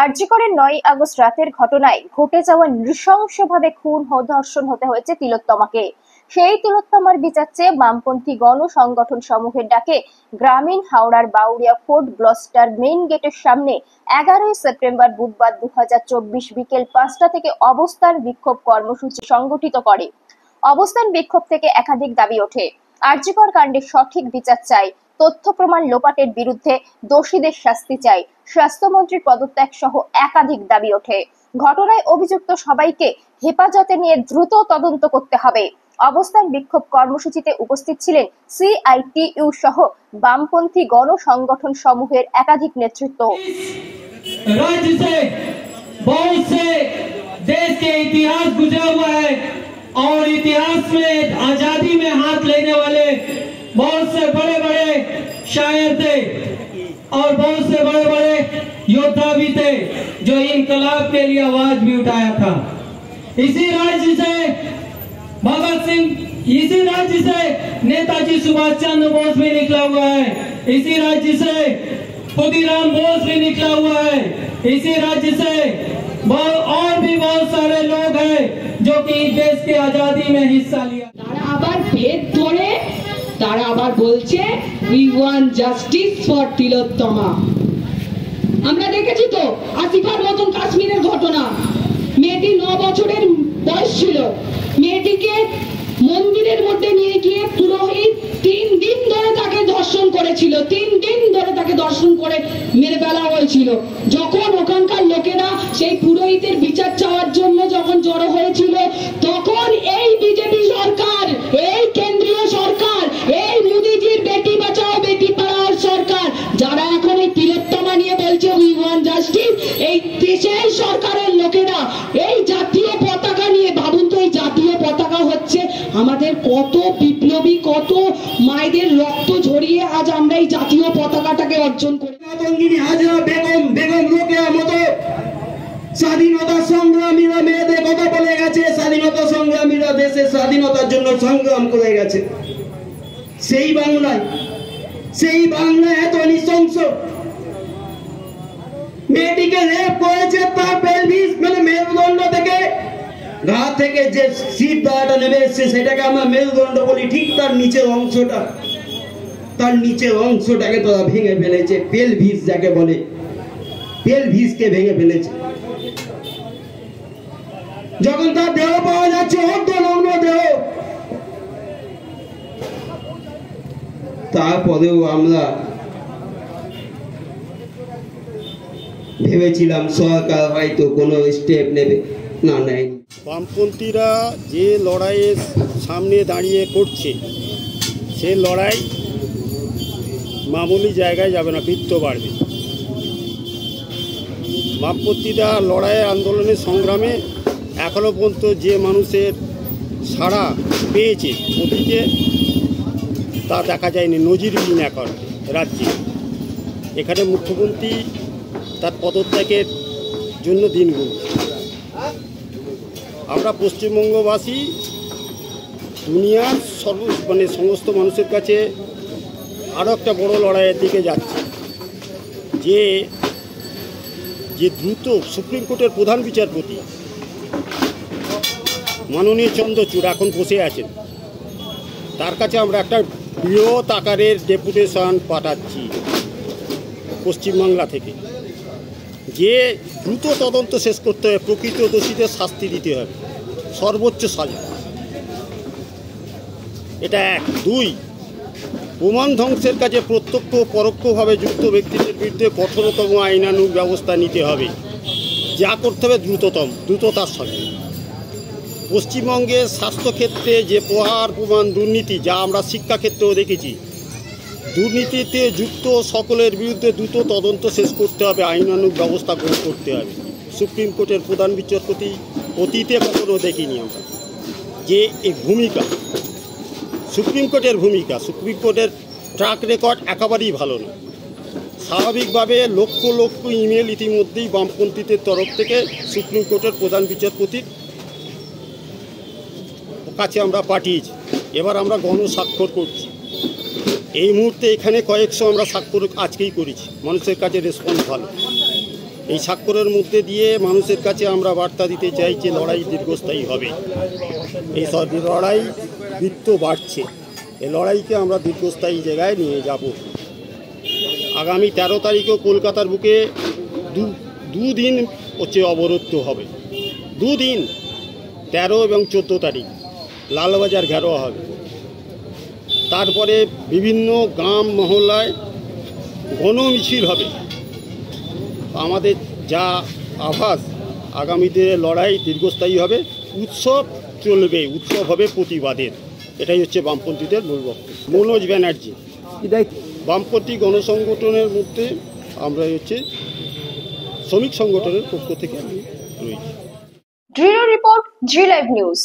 আরজিকরের ৯ আগস্ট রাতের ঘটনায় ঘটে যাওয়া নৃশংসভাবে খুন ও ধর্ষণ হতে হয়েছে তিলোত্তমাকে। সেই তিলোত্তমার বিচার চেয়ে বামপন্থী গণসংগঠন সমূহের ডাকে গ্রামীণ হাওড়ার বাউরিয়া ফোর্ট গ্লস্টার মেইন গেটের সামনে ১১ই সেপ্টেম্বর বুধবার ২০২৪ বিকেল ৫টা থেকে অবস্থান বিক্ষোভ কর্মসূচি সংগঠিত করে। অবস্থান বিক্ষোভ থেকে একাধিক দাবি ওঠে। আরজিকর কাণ্ডের সঠিক বিচার চাই, তথ্য প্রমাণ লোপাটের বিরুদ্ধে দোষীদের শাস্তি চাই, স্বাস্থ্যমন্ত্রীর পদত্যাগ সহ একাধিক দাবি ওঠে। ঘটনায় অভিযুক্ত সবাইকে হেফাজতে নিয়ে দ্রুত তদন্ত করতে হবে। অবস্থান বিক্ষোভ কর্মসূচিতে উপস্থিত ছিলেন সিআইটিইউ সহ বামপন্থী গণসংগঠন সমূহের একাধিক নেতৃত্ব। राज्य से बहुत से देश के इतिहास गुजरा हुआ है और इतिहास में आजादी में हाथ लेने वाले बहुत से बड़े बड़े शायर थे और बहुत से बड़े बड़े योद्धा भी थे जो इनकलाब के लिए आवाज भी उठाया था। इसी राज्य से भगत सिंह, इसी राज्य से नेताजी सुभाष चंद्र बोस भी निकला हुआ है, इसी राज्य से खुदीराम बोस भी निकला हुआ है, इसी राज्य से और भी बहुत सारे लोग हैं जो कि देश की आजादी में हिस्सा लिया। তারা আবার ভেদ ধরে তারা আবার বলছে উই ওয়ান্ট জাস্টিস ফর তিলোত্তমা। আমরা দেখেছি তো আসিফার মতন কাশ্মীরের ঘটনা। মেয়েটি ৯ বছরের বয়স ছিল, মেয়েটিকে মন্দিরের মধ্যে নিয়ে গিয়ে পুরোহিত ৩ দিন ধরে তাকে ধর্ষণ করেছিল, ৩ দিন ধরে তাকে ধর্ষণ করে মেরে ফেলা হয়েছিল। যখন ওখানকার লোকেরা সেই পুরোহিতের বিচার চাওয়ার জন্য যখন জড়ো হয়েছিল, তখন এই বিজেপি সরকার, এই কেন্দ্রীয় সরকার, এই মোদিজির বেটি বাঁচাও বেটি পড়াও সরকার, যারা এখন এই তিলোত্তমা নিয়ে বলছে উই ওয়ান্ট জাস্টিস, এই দেশের সরকারের লোকেরা এই জাতীয় পতাকা নিয়ে, ভাবুন তো এই জাতীয় পতাকা হচ্ছে আমাদের কত বিপ্লবী, কত মায়েদের রক্ত ঝরিয়ে আজ আমরা এই জাতীয় পতাকাটাকে অর্জন করি। হাজরা বেগম, বেগম রোকেয়ার মতো স্বাধীনতা সংগ্রামীরা মেয়েদের কথা বলে গেছে, স্বাধীনতা সংগ্রামীরা দেশের স্বাধীনতার জন্য সংগ্রাম করে গেছে। সেই বাংলায় এত নৃশংস মেয়েটিকে রেপ করেছে, তার পেলভিস মানে মেরুদণ্ড থেকে গা থেকে যে শীত দাঁড়াটা নেমে এসছে সেটাকে আমরা মেরুদণ্ড বলি, ঠিক তার নিচের অংশটাকে তোরা ভেঙে ফেলেছে, পেলভিস যাকে বলে, পেলভিসকে ভেঙে ফেলেছে। যখন তার দেহ পাওয়া যাচ্ছে অর্ধনগ্ন দেহ, তারপরেও আমরা ভেবেছিলাম সরকার হয়তো কোনো স্টেপ নেবে, না নেয়নি। বামপন্থীরা যে লড়াইয়ের সামনে দাঁড়িয়ে করছে, সে লড়াই মামুলি জায়গায় যাবে না, বৃত্ত বাড়বে। বামপন্থীরা লড়াইয়ের আন্দোলনের সংগ্রামে এখনও পর্যন্ত যে মানুষের সাড়া পেয়েছে অতীতে, তা দেখা যায়নি, নজিরবিহীন এখন রাজ্যে। এখানে মুখ্যমন্ত্রী তার পদত্যাগের জন্য দিন গুনছে। আমরা পশ্চিমবঙ্গবাসী দুনিয়ার সমস্ত মানুষের কাছে আরও একটা বড় লড়াইয়ের দিকে যাচ্ছে, যে দ্রুত সুপ্রিম কোর্টের প্রধান বিচারপতি মাননীয় চন্দ্রচূড় এখন বসে আছেন, তার কাছে আমরা একটা বৃহৎ আকারের ডেপুটেশন পাঠাচ্ছি পশ্চিমবাংলা থেকে, যে দ্রুত তদন্ত শেষ করতে হবে, প্রকৃত দোষীদের শাস্তি দিতে হবে, সর্বোচ্চ সাজা। এটা ১। ২, প্রমাণ ধ্বংসের কাজে প্রত্যক্ষ পরোক্ষভাবে যুক্ত ব্যক্তিদের বিরুদ্ধে কঠোরতম আইনানুগ ব্যবস্থা নিতে হবে, যা করতে হবে দ্রুততার সঙ্গে। পশ্চিমবঙ্গের স্বাস্থ্যক্ষেত্রে যে প্রমাণ দুর্নীতি, যা আমরা শিক্ষাক্ষেত্রেও দেখেছি, দুর্নীতিতে যুক্ত সকলের বিরুদ্ধে দ্রুত তদন্ত শেষ করতে হবে, আইনানুগ ব্যবস্থা গ্রহণ করতে হবে। সুপ্রিম কোর্টের প্রধান বিচারপতি অতীতে কখনো দেখিনি আমরা যে এই ভূমিকা, সুপ্রিম কোর্টের ট্র্যাক রেকর্ড একেবারেই ভালো না। স্বাভাবিকভাবে লক্ষ লক্ষ ইমেল ইতিমধ্যেই বামপন্থীদের তরফ থেকে সুপ্রিম কোর্টের প্রধান বিচারপতির কাছে আমরা পাঠিয়েছি। এবার আমরা গণস্বাক্ষর করছি। এই মুহূর্তে এখানে কয়েকশো আমরা স্বাক্ষর আজকেই করেছি, মানুষের কাছে রেসপন্স ভালো। এই স্বাক্ষরের মধ্যে দিয়ে মানুষের কাছে আমরা বার্তা দিতে চাই যে লড়াই দীর্ঘস্থায়ী হবে। এই লড়াই বৃত্ত বাড়ছে, এই লড়াইকে আমরা দীর্ঘস্থায়ী জায়গায় নিয়ে যাব। আগামী 13 তারিখেও কলকাতার বুকে দুদিন অবরুদ্ধ হবে, দুদিন 13 এবং 14 তারিখ লালবাজার ঘেরাও হবে। তারপরে বিভিন্ন গ্রাম মহল্লায় গণমিছিল হবে। আমাদের যা আভাস, আগামী দিনে লড়াই দীর্ঘস্থায়ী হবে, উৎসব চলবে, উৎসব হবে প্রতিবাদের। এটাই হচ্ছে বামপন্থীদের মূল বক্তব্য। মনোজ ব্যানার্জি, বামপন্থী গণসংগঠনের মধ্যে আমরা হচ্ছে শ্রমিক সংগঠনের পক্ষ থেকে আমি রয়েছি। রিপোর্ট জি লাইভ নিউজ।